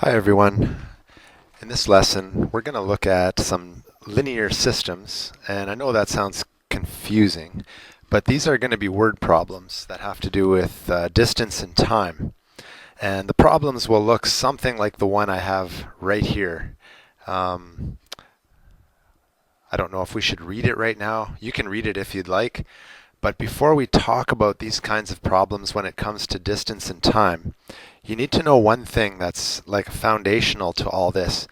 Hi everyone. In this lesson, we're going to look at some linear systems, and I know that sounds confusing, but these are going to be word problems that have to do with distance and time. And the problems will look something like the one I have right here. Um, I don't know if we should read it right now. You can read it if you'd like. But before we talk about these kinds of problems when it comes to distance and time, you need to know one thing that's like foundational to all this,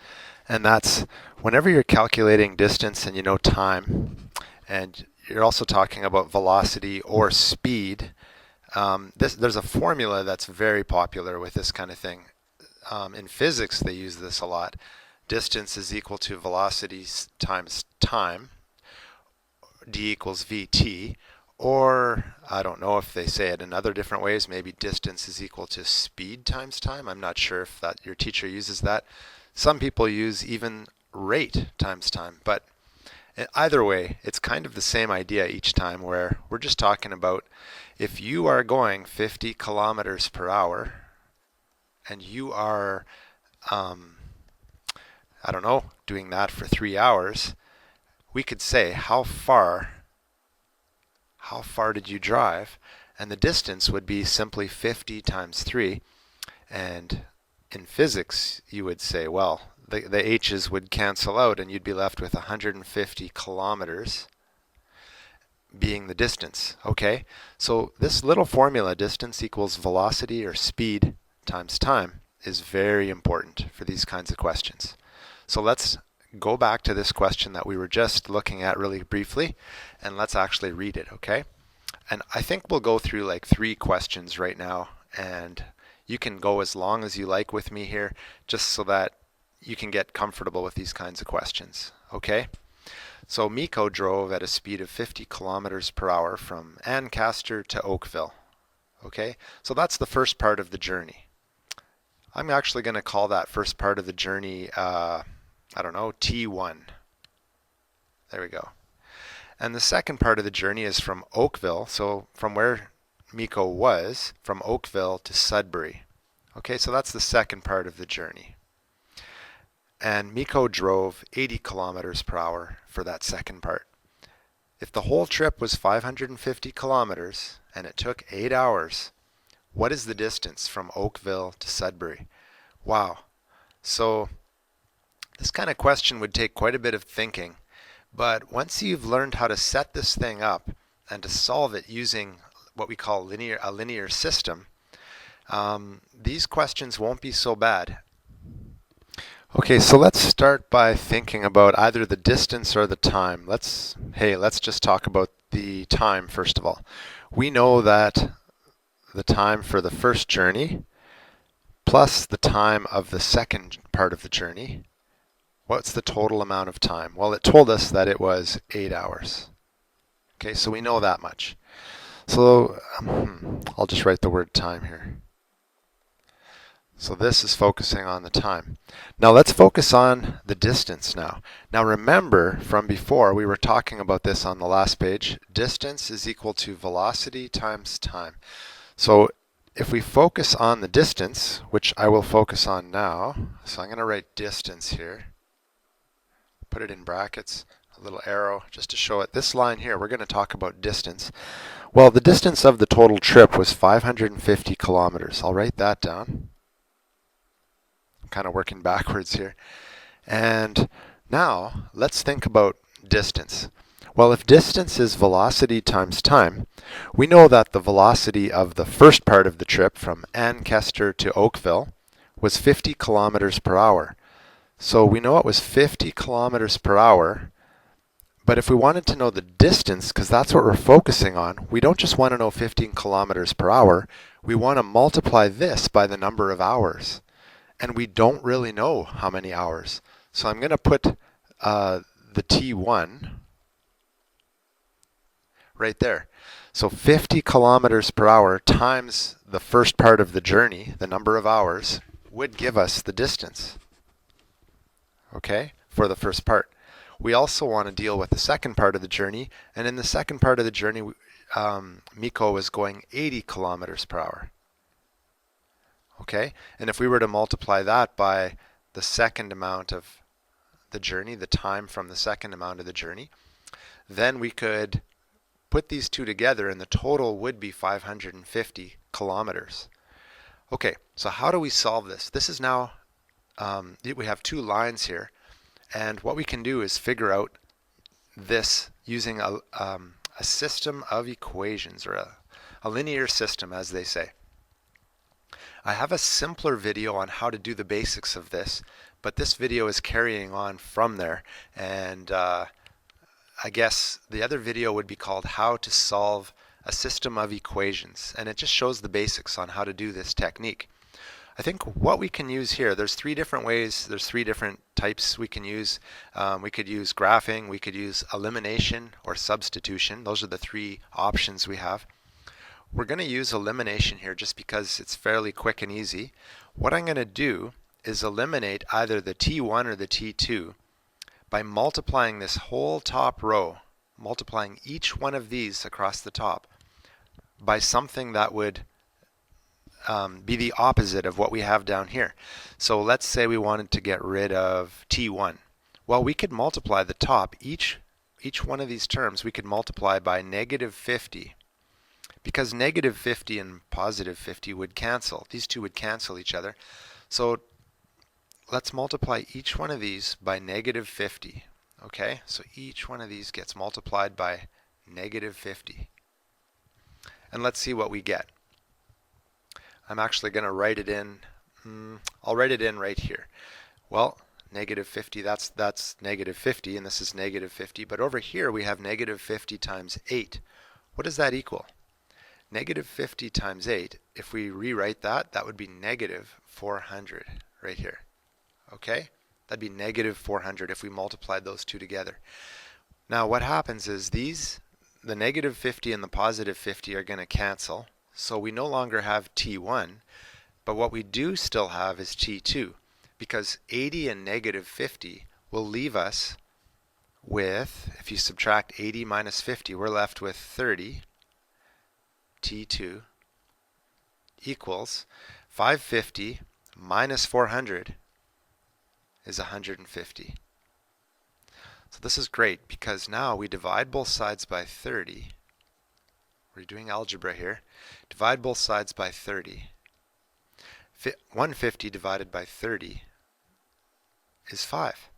and that's whenever you're calculating distance and you know time, and you're also talking about velocity or speed, there's a formula that's very popular with this kind of thing. In physics, they use this a lot. Distance is equal to velocity times time, d equals vt. Or, I don't know if they say it in other different ways, maybe distance is equal to speed times time. I'm not sure if that your teacher uses that. Some people use even rate times time. But either way, it's kind of the same idea each time, where we're just talking about if you are going 50 kilometers per hour and you are, I don't know, doing that for 3 hours, we could say how far did you drive? And the distance would be simply 50 times 3. And in physics, you would say, well, the h's would cancel out and you'd be left with 150 kilometers being the distance. Okay? So this little formula, distance equals velocity or speed times time, is very important for these kinds of questions. So let's go back to this question that we were just looking at really briefly, and let's actually read it, okay? And I think we'll go through like 3 questions right now, and you can go as long as you like with me here, just so that you can get comfortable with these kinds of questions, okay? So Miko drove at a speed of 50 kilometers per hour from Ancaster to Oakville, okay? So that's the first part of the journey. I'm actually going to call that first part of the journey I don't know, T1. There we go. And the second part of the journey is from Oakville, so from where Miko was, from Oakville to Sudbury. Okay, so that's the second part of the journey. And Miko drove 80 kilometers per hour for that second part. If the whole trip was 550 kilometers and it took 8 hours, what is the distance from Oakville to Sudbury? Wow. So this kind of question would take quite a bit of thinking, but once you've learned how to set this thing up and to solve it using what we call a linear system, these questions won't be so bad. Okay, so let's start by thinking about either the distance or the time. Let's just talk about the time first of all. We know that the time for the first journey plus the time of the second part of the journey, what's the total amount of time? Well, it told us that it was 8 hours. Okay, so we know that much. So I'll just write the word time here. So this is focusing on the time. Now let's focus on the distance now. Now remember from before, we were talking about this on the last page. Distance is equal to velocity times time. So if we focus on the distance, which I will focus on now, so I'm going to write distance here. Put it in brackets, a little arrow just to show it. This line here, we're going to talk about distance. Well, the distance of the total trip was 550 kilometers. I'll write that down. I'm kind of working backwards here. And now let's think about distance. Well, if distance is velocity times time, we know that the velocity of the first part of the trip from Ancaster to Oakville was 50 kilometers per hour. So we know it was 50 kilometers per hour, but if we wanted to know the distance, because that's what we're focusing on, we don't just want to know 15 kilometers per hour, we want to multiply this by the number of hours. And we don't really know how many hours. So I'm going to put the T1 right there. So 50 kilometers per hour times the first part of the journey, the number of hours, would give us the distance. Okay, for the first part. We also want to deal with the second part of the journey, and in the second part of the journey, Miko was going 80 kilometers per hour. Okay? And if we were to multiply that by the second amount of the journey, the time from the second amount of the journey, then we could put these two together and the total would be 550 kilometers. Okay, so how do we solve this? This is now, we have two lines here, and what we can do is figure out this using a system of equations, or a linear system, as they say. I have a simpler video on how to do the basics of this, but this video is carrying on from there, and I guess the other video would be called How to Solve a System of Equations, and it just shows the basics on how to do this technique. I think what we can use here, there's three different ways, there's three different types we can use. We could use graphing, we could use elimination or substitution. Those are the three options we have. We're going to use elimination here just because it's fairly quick and easy. What I'm going to do is eliminate either the T1 or the T2 by multiplying this whole top row, multiplying each one of these across the top by something that would be the opposite of what we have down here. So let's say we wanted to get rid of T1. Well, we could multiply the top, each one of these terms we could multiply by negative 50, because negative 50 and positive 50 would cancel. These two would cancel each other. So let's multiply each one of these by negative 50. Okay, so each one of these gets multiplied by negative 50. And let's see what we get. I'm actually going to write it in. I'll write it in right here. Well, negative 50, that's negative 50, and this is negative 50. But over here we have negative 50 times 8. What does that equal? Negative 50 times 8, if we rewrite that, that would be negative 400 right here. Okay? That'd be negative 400 if we multiplied those two together. Now what happens is the negative 50 and the positive 50 are going to cancel. So we no longer have T1, but what we do still have is T2, because 80 and negative 50 will leave us with, if you subtract 80 minus 50, we're left with 30. T2 equals 550 minus 400 is 150. So this is great because now we divide both sides by 30. We're doing algebra here. Divide both sides by 30. 150 divided by 30 is 5.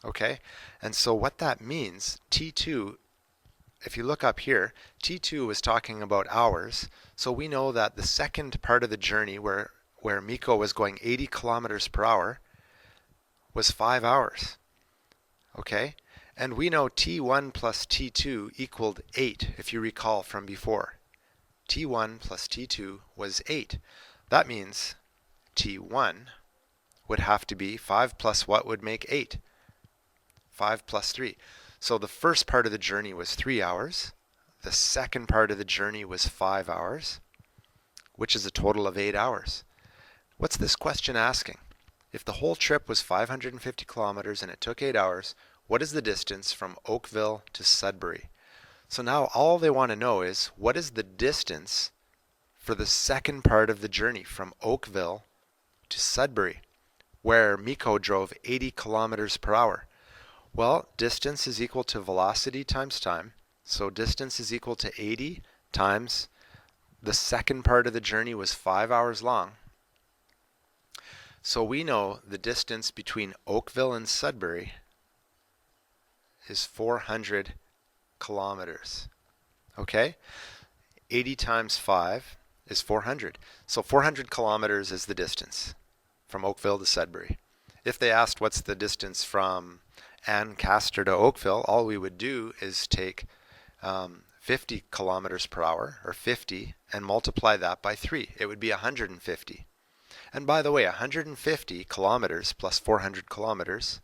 Okay? And so what that means, T2, if you look up here, T2 was talking about hours. So we know that the second part of the journey where Miko was going 80 kilometers per hour was 5 hours. Okay? And we know T1 plus T2 equaled 8, if you recall from before. T1 plus T2 was 8. That means T1 would have to be 5 plus what would make 8? 5 plus 3. So the first part of the journey was 3 hours. The second part of the journey was 5 hours, which is a total of 8 hours. What's this question asking? If the whole trip was 550 kilometers and it took 8 hours, what is the distance from Oakville to Sudbury? So now all they want to know is, what is the distance for the second part of the journey from Oakville to Sudbury, where Miko drove 80 kilometers per hour? Well, distance is equal to velocity times time. So distance is equal to 80 times the second part of the journey was 5 hours long. So we know the distance between Oakville and Sudbury is 400 kilometers. Okay? 80 times 5 is 400. So 400 kilometers is the distance from Oakville to Sudbury. If they asked what's the distance from Ancaster to Oakville, all we would do is take 50 kilometers per hour, or 50, and multiply that by 3. It would be 150. And by the way, 150 kilometers plus 400 kilometers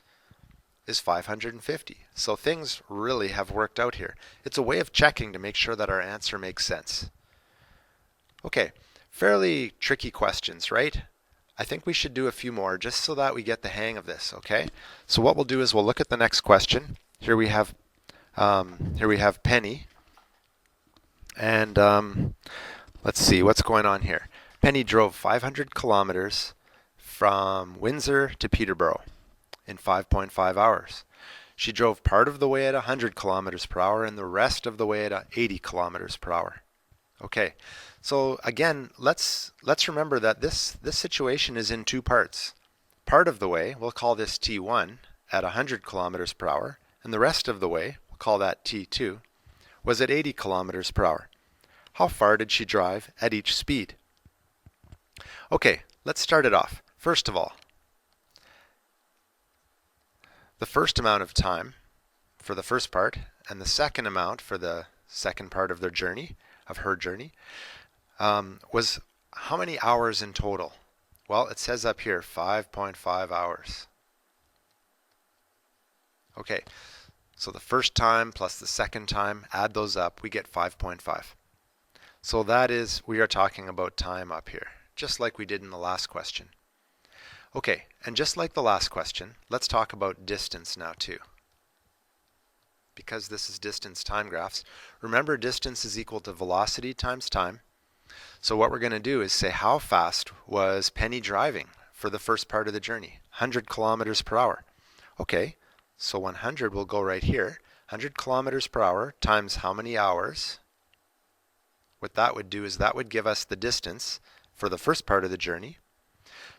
is 550. So things really have worked out here. It's a way of checking to make sure that our answer makes sense. Okay, fairly tricky questions, right? I think we should do a few more just so that we get the hang of this, okay? So what we'll do is we'll look at the next question. Here we have Penny. And let's see what's going on here. Penny drove 500 kilometers from Windsor to Peterborough in 5.5 hours. She drove part of the way at 100 kilometers per hour and the rest of the way at 80 kilometers per hour. Okay, so again, let's remember that this situation is in two parts. Part of the way, we'll call this T1 at 100 kilometers per hour, and the rest of the way, we'll call that T2, was at 80 kilometers per hour. How far did she drive at each speed? Okay, let's start it off. First of all, the first amount of time for the first part and the second amount for the second part of their journey, of her journey, was how many hours in total? Well, it says up here 5.5 hours. Okay, so the first time plus the second time, add those up, we get 5.5. So that is, we are talking about time up here, just like we did in the last question. Okay, and just like the last question, let's talk about distance now too. Because this is distance time graphs, remember distance is equal to velocity times time. So what we're going to do is say how fast was Penny driving for the first part of the journey? 100 kilometers per hour. Okay, so 100 will go right here. 100 kilometers per hour times how many hours? What that would do is that would give us the distance for the first part of the journey,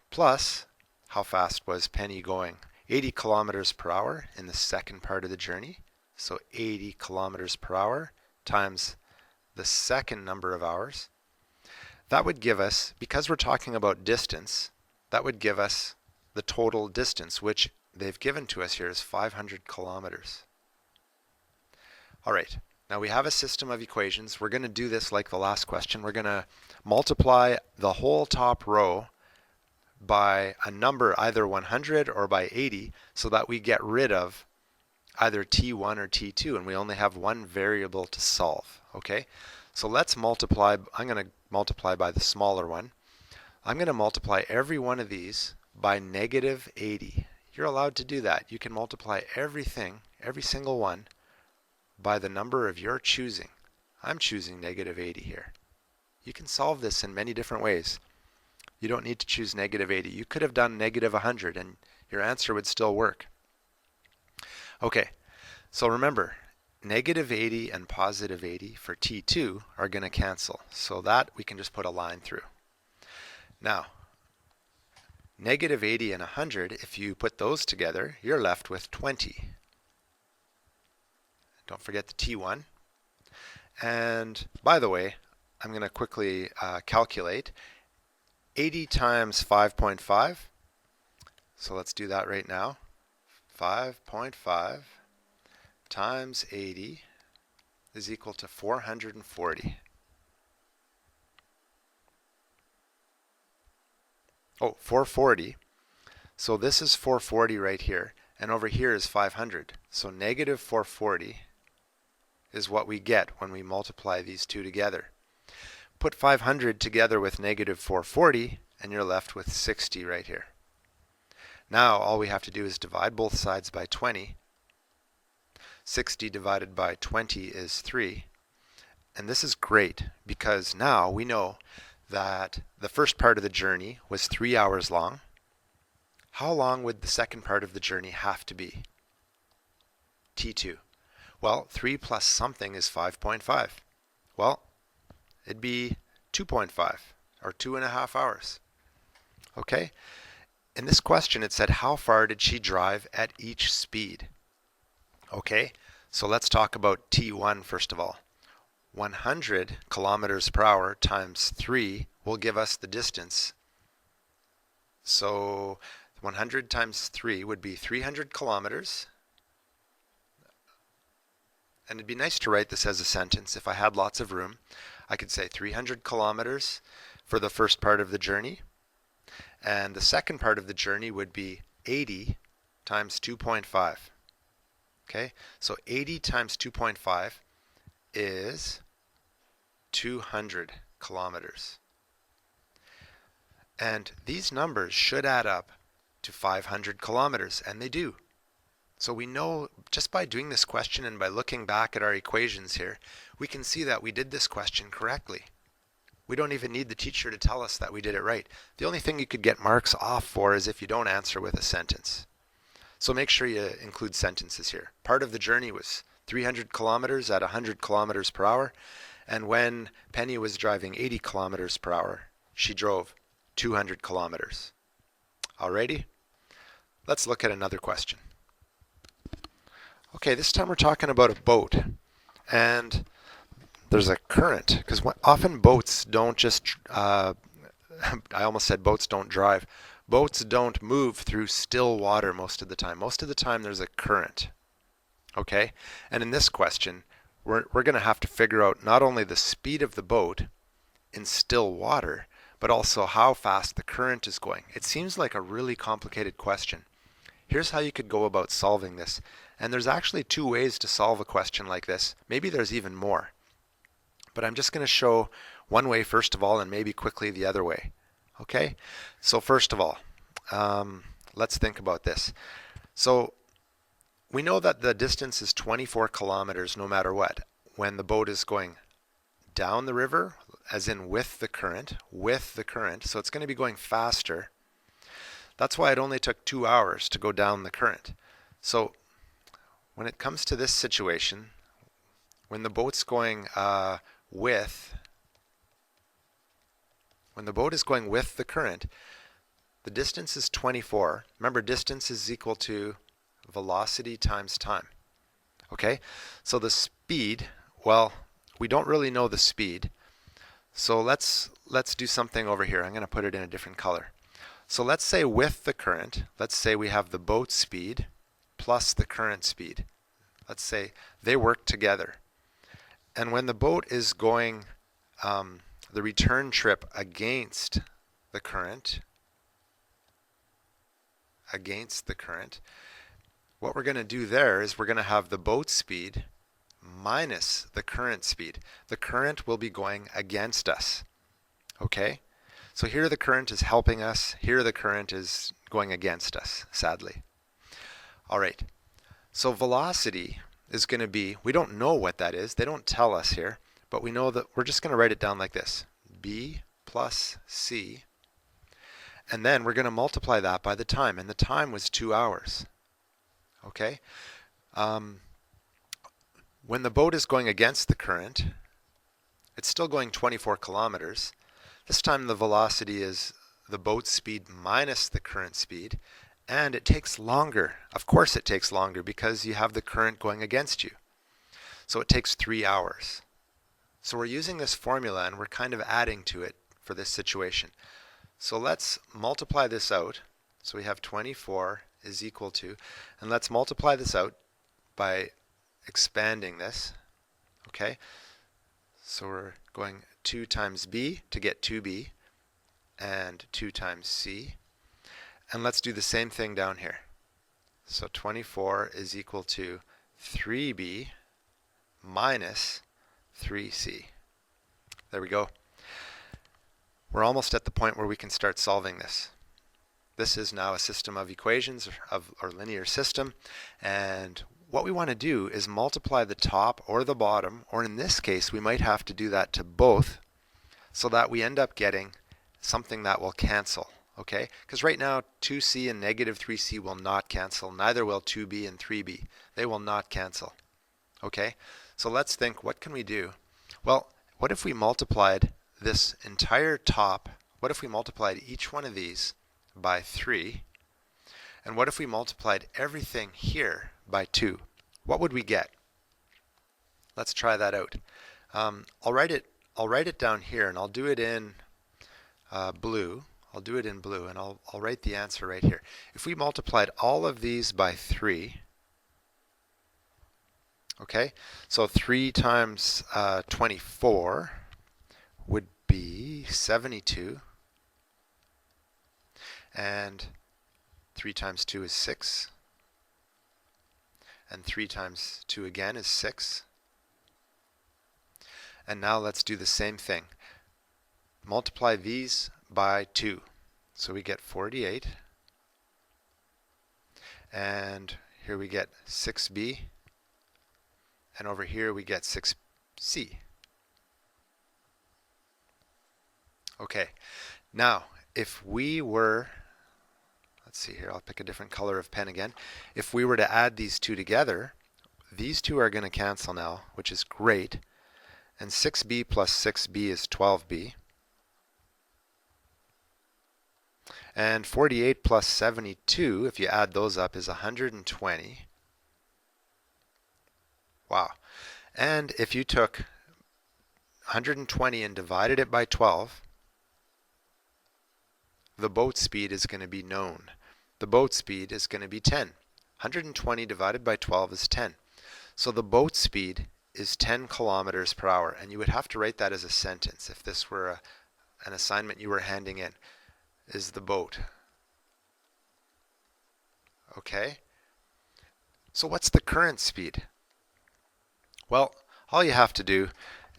plus how fast was Penny going? 80 kilometers per hour in the second part of the journey. So 80 kilometers per hour times the second number of hours. That would give us, because we're talking about distance, that would give us the total distance, which they've given to us here is 500 kilometers. All right, now we have a system of equations. We're going to do this like the last question. We're going to multiply the whole top row by a number either 100 or by 80 so that we get rid of either T1 or T2 and we only have one variable to solve. Okay, so let's multiply. I'm going to multiply by the smaller one. I'm going to multiply every one of these by negative 80. You're allowed to do that. You can multiply everything, every single one, by the number of your choosing. I'm choosing negative 80 here. You can solve this in many different ways. You don't need to choose negative 80. You could have done negative 100 and your answer would still work. Okay, so remember, negative 80 and positive 80 for T2 are going to cancel. So that we can just put a line through. Now, negative 80 and 100, if you put those together, you're left with 20. Don't forget the T1. And by the way, I'm going to quickly calculate 80 times 5.5. So let's do that right now. 5.5 times 80 is equal to 440. Oh, 440. So this is 440 right here, and over here is 500. So negative 440 is what we get when we multiply these two together. Put 500 together with negative 440, and you're left with 60 right here. Now all we have to do is divide both sides by 20. 60 divided by 20 is 3. And this is great because now we know that the first part of the journey was 3 hours long. How long would the second part of the journey have to be? T2. Well, 3 plus something is 5.5. Well, it'd be 2.5 or 2.5 hours. Okay? In this question it said how far did she drive at each speed? Okay, so let's talk about T1 first of all. 100 kilometers per hour times 3 will give us the distance. So 100 times 3 would be 300 kilometers. And it'd be nice to write this as a sentence. If I had lots of room, I could say 300 kilometers for the first part of the journey. And the second part of the journey would be 80 times 2.5. Okay, so 80 times 2.5 is 200 kilometers. And these numbers should add up to 500 kilometers, and they do. So we know just by doing this question and by looking back at our equations here, we can see that we did this question correctly. We don't even need the teacher to tell us that we did it right. The only thing you could get marks off for is if you don't answer with a sentence. So make sure you include sentences here. Part of the journey was 300 kilometers at 100 kilometers per hour. And when Penny was driving 80 kilometers per hour, she drove 200 kilometers. Alrighty, let's look at another question. Okay, this time we're talking about a boat. And there's a current, because often boats don't just, I almost said boats don't drive. Boats don't move through still water most of the time. Most of the time there's a current. Okay? And in this question, we're going to have to figure out not only the speed of the boat in still water, but also how fast the current is going. It seems like a really complicated question. Here's how you could go about solving this. And there's actually two ways to solve a question like this. Maybe there's even more. But I'm just going to show one way first of all, and maybe quickly the other way. Okay? So first of all, let's think about this. So we know that the distance is 24 kilometers no matter what. When the boat is going down the river, as in with the current, so it's going to be going faster. That's why it only took 2 hours to go down the current. So when it comes to this situation, when the boat's going with the current, the distance is 24. Remember, distance is equal to velocity times time. Okay? So the speed, well, we don't really know the speed. So let's do something over here. I'm going to put it in a different color. So let's say with the current, let's say we have the boat speed plus the current speed. Let's say they work together. And when the boat is going the return trip against the current, what we're going to do there is we're going to have the boat speed minus the current speed. The current will be going against us. Okay? So here the current is helping us. Here the current is going against us, sadly. All right. So velocity is going to be, we don't know what that is. They don't tell us here. But we know that we're just going to write it down like this. B plus C. And then we're going to multiply that by the time. And the time was 2 hours. Okay? When the boat is going against the current, it's still going 24 kilometers. This time the velocity is the boat speed minus the current speed. And it takes longer. Of course it takes longer because you have the current going against you. So it takes 3 hours. So we're using this formula and we're kind of adding to it for this situation. So let's multiply this out. So we have 24 is equal to, and let's multiply this out by expanding this. Okay? So we're going 2 times b to get 2b and 2 times c. And let's do the same thing down here. So 24 is equal to 3b minus 3c. There we go. We're almost at the point where we can start solving this. This is now a system of equations or linear system, and what we want to do is multiply the top or the bottom, or in this case we might have to do that to both, so that we end up getting something that will cancel. Okay? Because right now 2c and negative 3c will not cancel, neither will 2b and 3b. They will not cancel. Okay? So let's think, what can we do? Well, what if we multiplied this entire top, what if we multiplied each one of these by 3? And what if we multiplied everything here by 2? What would we get? Let's try that out. I'll write it down here, and I'll do it in blue. I'll do it in blue, and I'll write the answer right here. If we multiplied all of these by 3, okay, so 3 times 24 would be 72, and 3 times 2 is 6, and 3 times 2 again is 6. And now let's do the same thing. Multiply these by 2. So we get 48. And here we get 6b. And over here we get 6c. Okay, now if we were, let's see here, I'll pick a different color of pen again. If we were to add these two together, these two are going to cancel now, which is great. And 6b plus 6b is 12b. And 48 plus 72, if you add those up, is 120. Wow. And if you took 120 and divided it by 12, the boat speed is going to be known. The boat speed is going to be 10. 120 divided by 12 is 10. So the boat speed is 10 kilometers per hour. And you would have to write that as a sentence if this were an assignment you were handing in. Is the boat. Okay? So what's the current speed? Well, all you have to do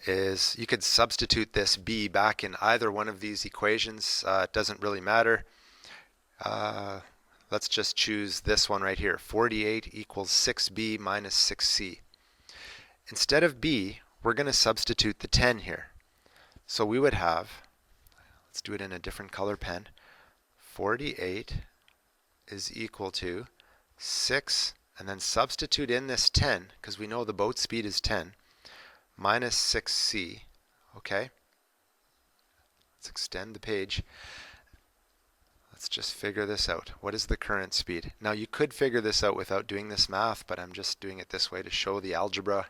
is you could substitute this b back in either one of these equations. It doesn't really matter. Let's just choose this one right here. 48 equals 6b minus 6c. Instead of b, we're going to substitute the 10 here. So we would have, let's do it in a different color pen, 48 is equal to 6, and then substitute in this 10, because we know the boat speed is 10, minus 6c. Okay? Let's extend the page. Let's just figure this out. What is the current speed? Now you could figure this out without doing this math, but I'm just doing it this way to show the algebra.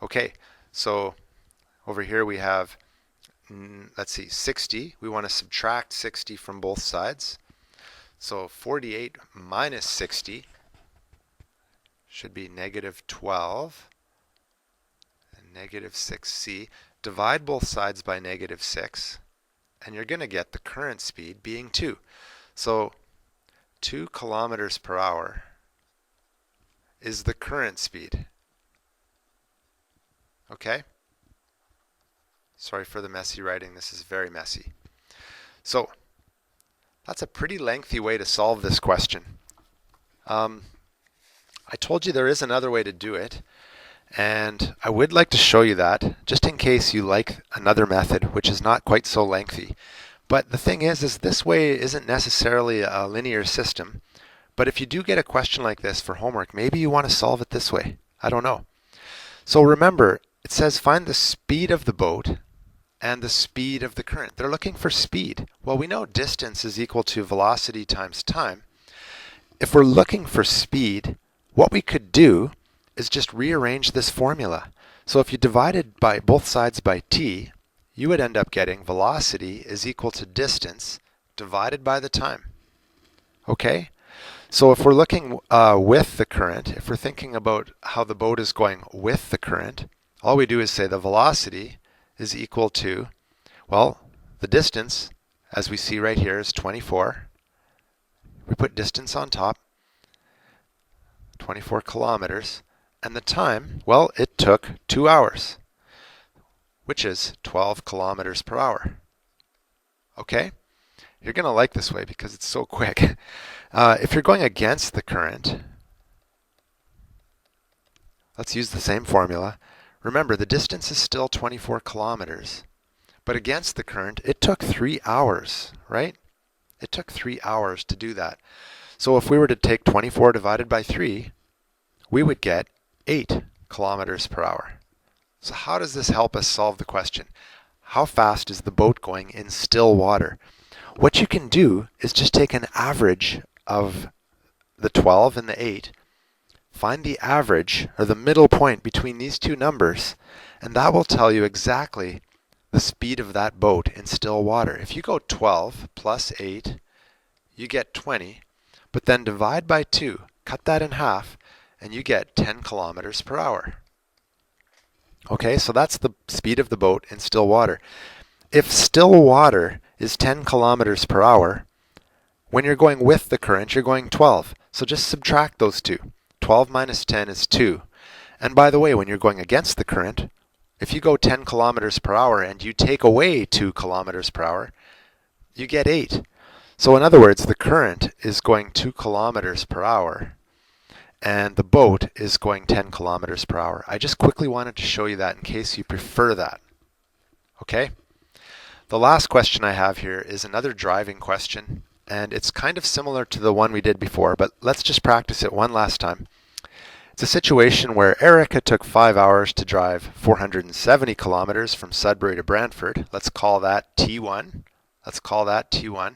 Okay, so over here we have, let's see, 60. We want to subtract 60 from both sides. So 48 minus 60 should be negative 12 and negative 6c. Divide both sides by negative 6, and you're going to get the current speed being 2. So 2 kilometers per hour is the current speed. Okay? Sorry for the messy writing. This is very messy. So that's a pretty lengthy way to solve this question. I told you there is another way to do it, and I would like to show you that just in case you like another method which is not quite so lengthy. But the thing is this way isn't necessarily a linear system. But if you do get a question like this for homework, maybe you want to solve it this way. I don't know. So remember, it says find the speed of the boat and the speed of the current. They're looking for speed. Well, we know distance is equal to velocity times time. If we're looking for speed, what we could do is just rearrange this formula. So if you divided by both sides by t, you would end up getting velocity is equal to distance divided by the time. Okay? So if we're looking with the current, if we're thinking about how the boat is going with the current, all we do is say the velocity is equal to, well, the distance, as we see right here, is 24. We put distance on top, 24 kilometers. And the time, well, it took 2 hours, which is 12 kilometers per hour. Okay? You're going to like this way because it's so quick. If you're going against the current, let's use the same formula. Remember, the distance is still 24 kilometers. But against the current, it took 3 hours, right? It took 3 hours to do that. So if we were to take 24 divided by 3, we would get 8 kilometers per hour. So how does this help us solve the question? How fast is the boat going in still water? What you can do is just take an average of the 12 and the 8, find the average or the middle point between these two numbers, and that will tell you exactly the speed of that boat in still water. If you go 12 plus 8, you get 20, but then divide by 2, cut that in half, and you get 10 kilometers per hour. Okay, so that's the speed of the boat in still water. If still water is 10 kilometers per hour, when you're going with the current, you're going 12. So just subtract those two. 12 minus 10 is 2. And by the way, when you're going against the current, if you go 10 kilometers per hour and you take away 2 kilometers per hour, you get 8. So in other words, the current is going 2 kilometers per hour and the boat is going 10 kilometers per hour. I just quickly wanted to show you that in case you prefer that. Okay? The last question I have here is another driving question, and it's kind of similar to the one we did before, but let's just practice it one last time. It's a situation where Erica took 5 hours to drive 470 kilometers from Sudbury to Brantford. Let's call that T1. Let's call that T1.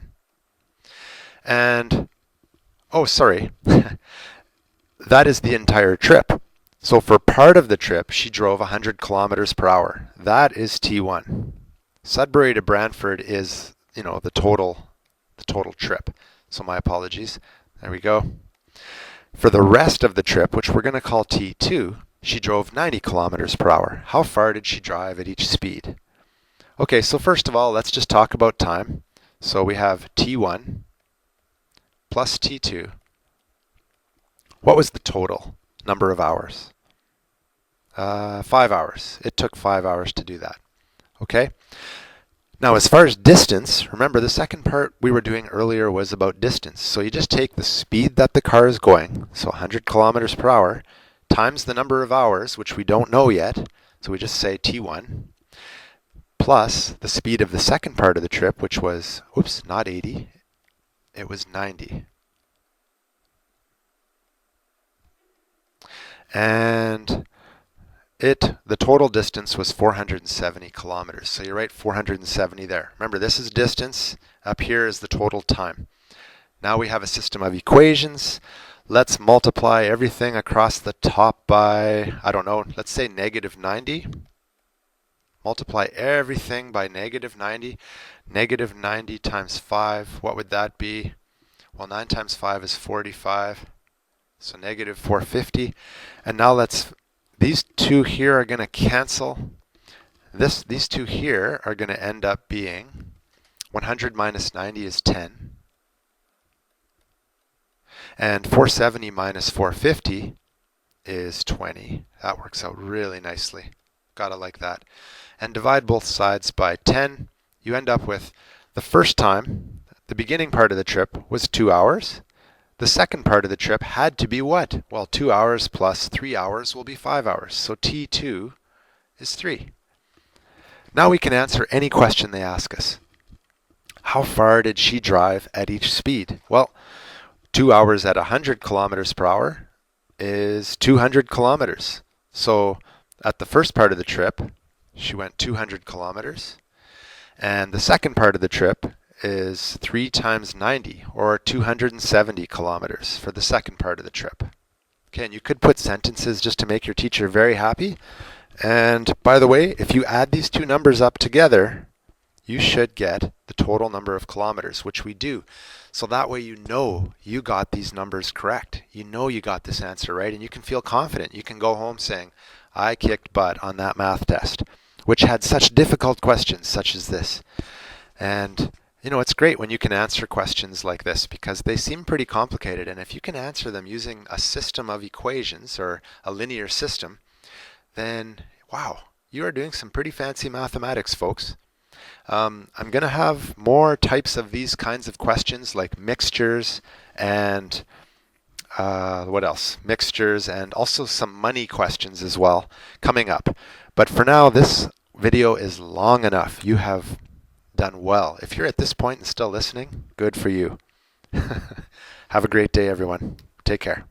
And, oh, sorry, that is the entire trip. So for part of the trip, she drove 100 kilometers per hour. That is T1. Sudbury to Brantford is, the total trip. So my apologies. There we go. For the rest of the trip, which we're going to call T2, she drove 90 kilometers per hour. How far did she drive at each speed? Okay, so first of all, let's just talk about time. So we have T1 plus T2. What was the total number of hours? 5 hours. It took 5 hours to do that. Okay? Now, as far as distance, remember the second part we were doing earlier was about distance. So you just take the speed that the car is going, so 100 kilometers per hour, times the number of hours, which we don't know yet. So we just say T1, plus the speed of the second part of the trip, which was, not 80, it was 90. And the total distance was 470 kilometers. So you write 470 there. Remember, this is distance. Up here is the total time. Now we have a system of equations. Let's multiply everything across the top by, let's say negative 90. Multiply everything by negative 90. Negative 90 times 5, what would that be? Well, 9 times 5 is 45. So negative 450. And now these two here are going to cancel. These two here are going to end up being 100 minus 90 is 10. And 470 minus 450 is 20. That works out really nicely. Gotta like that. And divide both sides by 10. You end up with the first time, the beginning part of the trip was 2 hours. The second part of the trip had to be what? Well, 2 hours plus 3 hours will be 5 hours. So T2 is 3. Now we can answer any question they ask us. How far did she drive at each speed? Well, 2 hours at 100 kilometers per hour is 200 kilometers. So at the first part of the trip, she went 200 kilometers. And the second part of the trip is 3 times 90, or 270 kilometers for the second part of the trip. Okay, and you could put sentences just to make your teacher very happy. And by the way, if you add these two numbers up together, you should get the total number of kilometers, which we do. So that way you know you got these numbers correct. You know you got this answer right, and you can feel confident. You can go home saying, I kicked butt on that math test, which had such difficult questions such as this. And it's great when you can answer questions like this because they seem pretty complicated. And if you can answer them using a system of equations or a linear system, then wow, you are doing some pretty fancy mathematics, folks. I'm going to have more types of these kinds of questions like mixtures and what else? Mixtures and also some money questions as well coming up. But for now, this video is long enough. You have done well. If you're at this point and still listening, good for you. Have a great day, everyone. Take care.